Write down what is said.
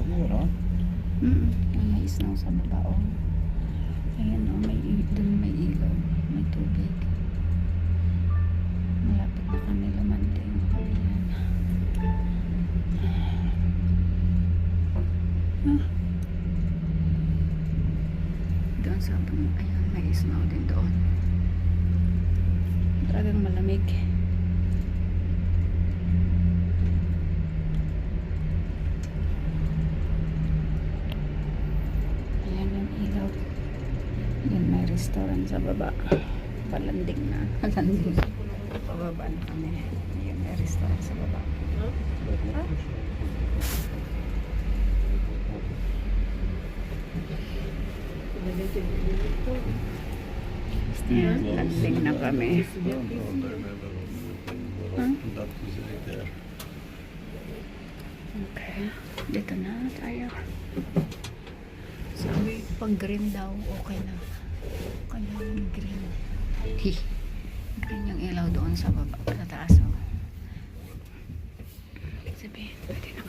here, oh. May snow sa baba, oh. Ayan, oh, doon may ilaw, may tubig. Malapit na kami lumanding. Ayan. Doon sa ayan, may snow din doon. Talagang malamig. Ayan yung ilaw. Yan, may restaurant sa baba. Palanding na. Palanding. Pababa na kami. Ayan, may restaurant sa baba. Huh? Landing na kami. Okay. Dito na tayo. Sabi, pag green daw, okay na. Kaya yung green. Green yung ilaw doon sa baba. Sa taas. Sabi, pwede na